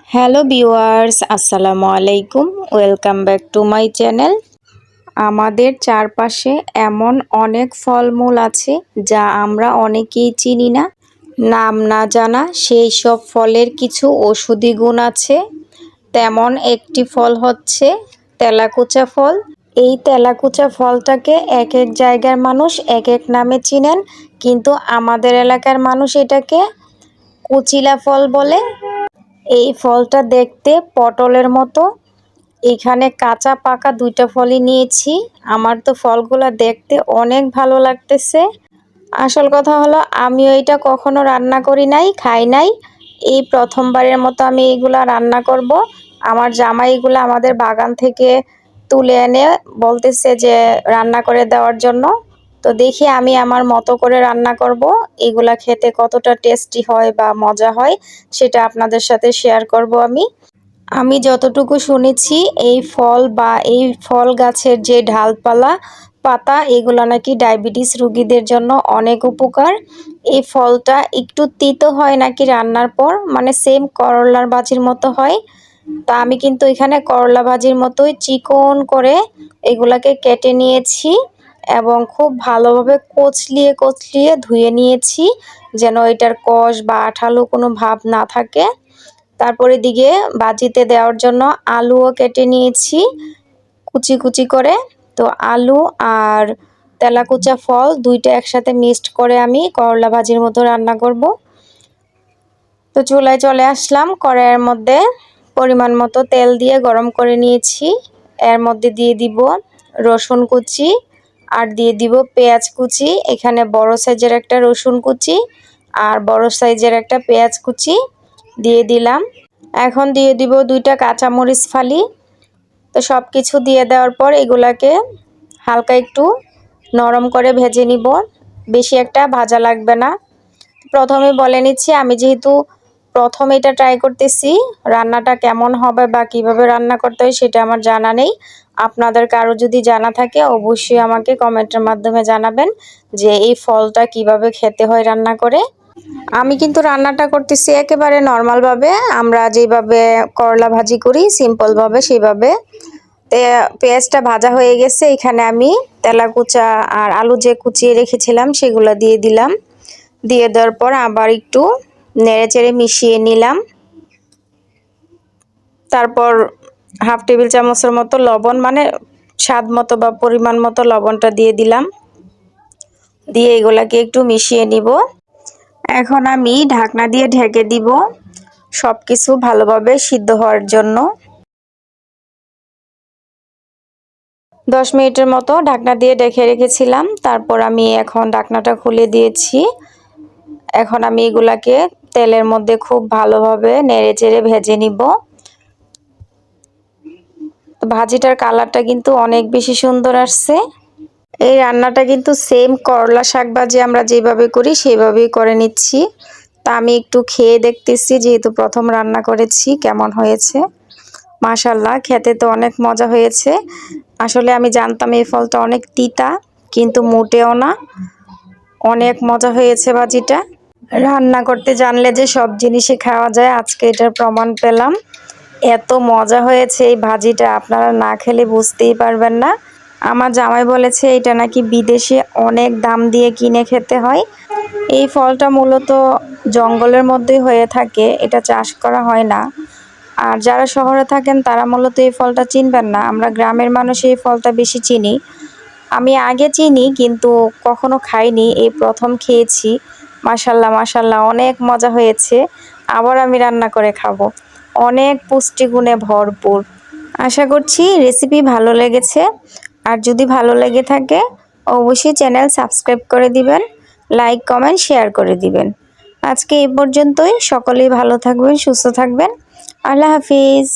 Hello viewers, আসসালামু আলাইকুম। Welcome back to my channel. আমাদের চারপাশে এমন অনেক ফলমূল আছে যা আমরা অনেকেই চিনি না, নাম না জানা সেই সব ফলের কিছু ঔষধি গুণ আছে। তেমন একটি ফল হচ্ছে তেলাকুচা ফল। এই তেলাকুচা ফলটাকে এক এক জায়গার মানুষ এক এক নামে চিনেন, কিন্তু আমাদের এলাকার মানুষ এটাকে কুচিলা ফল বলে। এই ফলটা দেখতে পটলের মতো। এখানে কাঁচা পাকা দুইটা ফলই নিয়েছি। আমার তো ফলগুলা দেখতে অনেক ভালো লাগতেছে। আসল কথা হলো আমিও এটা কখনো রান্না করি নাই, খাই নাই। এই প্রথমবারের মতো আমি এইগুলা রান্না করব। আমার জামাই এগুলা আমাদের বাগান থেকে তুলে এনে বলতেছে যে রান্না করে দেওয়ার জন্য। তো দেখি আমি আমার মতো করে রান্না করব। এগুলা খেতে কতটা টেস্টি হয় বা মজা হয় সেটা আপনাদের সাথে শেয়ার করব আমি যতটুকু শুনেছি এই ফল বা এই ফল গাছের যে ডালপালা পাতা এগুলো নাকি ডায়াবেটিস রোগীদের জন্য অনেক উপকার। এই ফলটা একটু তিতো হয় নাকি রান্নার পর, মানে সেম করলার ভাজির মতো হয়। তা আমি কিন্তু এখানে করলা ভাজির মতোই চিকন করে এগুলাকে কেটে নিয়েছি এবং খুব ভালোভাবে কচলিয়ে কচলিয়ে ধুয়ে নিয়েছি, যেন এটার কষ বা আঠালো কোনো ভাব না থাকে। তারপরে দিকে ভাজিতে দেওয়ার জন্য আলুও কেটে নিয়েছি কুচি কুচি করে। তো আলু আর তেলাকুচা ফল দুইটা একসাথে মিক্সড করে আমি করলা ভাজির মতো রান্না করব। তো চুলায় চলে আসলাম। কড়াইয়ের মধ্যে পরিমাণ মতো তেল দিয়ে গরম করে নিয়েছি। এর মধ্যে দিয়ে দিব রসুন কুচি আর দিয়ে দিব পেঁয়াজ কুচি। এখানে বড় সাইজের একটা রসুন কুচি আর বড় সাইজের একটা পেঁয়াজ কুচি দিয়ে দিলাম। এখন দিয়ে দিব দুইটা কাঁচামরিচ ফালি। তো সব কিছু দিয়ে দেওয়ার পর এগুলাকে হালকা একটু নরম করে ভেজে নিব, বেশি একটা ভাজা লাগবে না। প্রথমে বলে নিচ্ছি, আমি যেহেতু প্রথম এটা ট্রাই করতেছি, রান্নাটা কেমন হবে বা কিভাবে রান্না করতে হয় সেটা আমার জানা নেই। আপনাদের কারো যদি জানা থাকে অবশ্যই আমাকে কমেন্টের মাধ্যমে জানাবেন যে এই ফলটা কিভাবে খেতে হয় রান্না করে। আমি কিন্তু রান্নাটা করতেছি একেবারে নর্মালভাবে, আমরা যেভাবে করলা ভাজি করি সিম্পলভাবে সেইভাবে। পেঁয়াজটা ভাজা হয়ে গেছে, এখানে আমি তেলাকুচা আর আলু যে কুচিয়ে রেখেছিলাম সেগুলো দিয়ে দিলাম। দিয়ে দেওয়ার পর আবার একটু নেড়েচেড়ে মিশিয়ে নিলাম। তারপর হাফ টেবিল চামচের মতো লবণ, মানে স্বাদ মতো বা পরিমাণ মতো লবণটা দিয়ে দিলাম। দিয়ে এগুলাকে একটু মিশিয়ে নিব। এখন আমি ঢাকনা দিয়ে ঢেকে দিব সব কিছু ভালোভাবে সিদ্ধ হওয়ার জন্য। 10 মিনিটের মতো ঢাকনা দিয়ে ঢেকে রেখেছিলাম। তারপর আমি এখন ঢাকনাটা খুলে দিয়েছি। এখন আমি এগুলাকে তেলের মধ্যে খুব ভালোভাবে নেড়েচেড়ে ভেজে নিব। ভাজিটার কালারটা কিন্তু অনেক বেশি সুন্দর আসছে। এই রান্নাটা কিন্তু সেম করলা শাক ভাজি আমরা যেভাবে করি সেভাবেই করে নিচ্ছি। তা আমি একটু খেয়ে দেখতেছি, যেহেতু প্রথম রান্না করেছি, কেমন হয়েছে। মাশাআল্লাহ, খেতে তো অনেক মজা হয়েছে। আসলে আমি জানতাম এই ফলটা অনেক তিতা, কিন্তু মোটেও না, অনেক মজা হয়েছে ভাজিটা। রান্না করতে জানলে যে সব জিনিসই খাওয়া যায়, আজকে এটার প্রমাণ পেলাম। এত মজা হয়েছে এই ভাজিটা, আপনারা না খেলে বুঝতেই পারবেন না। আমার জামাই বলেছে এটা নাকি বিদেশে অনেক দাম দিয়ে কিনে খেতে হয়। এই ফলটা মূলত জঙ্গলের মধ্যেই হয়ে থাকে, এটা চাষ করা হয় না। আর যারা শহরে থাকেন তারা মূলত এই ফলটা চিনবেন না, আমরা গ্রামের মানুষ এই ফলটা বেশি চিনি। আমি আগে চিনি কিন্তু কখনো খাইনি, এই প্রথম খেয়েছি। মাশাল্লাহ মাশাল্লাহ, অনেক মজা হয়েছে। আবার আমি রান্না করে খাবো। অনেক পুষ্টিগুণে ভরপুর। আশা করছি রেসিপি ভালো লেগেছে। আর যদি ভালো লেগে থাকে অবশ্যই চ্যানেল সাবস্ক্রাইব করে দিবেন, লাইক কমেন্ট শেয়ার করে দিবেন। আজকে এই পর্যন্তই। সকলেই ভালো থাকবেন, সুস্থ থাকবেন। আল্লাহ হাফিজ।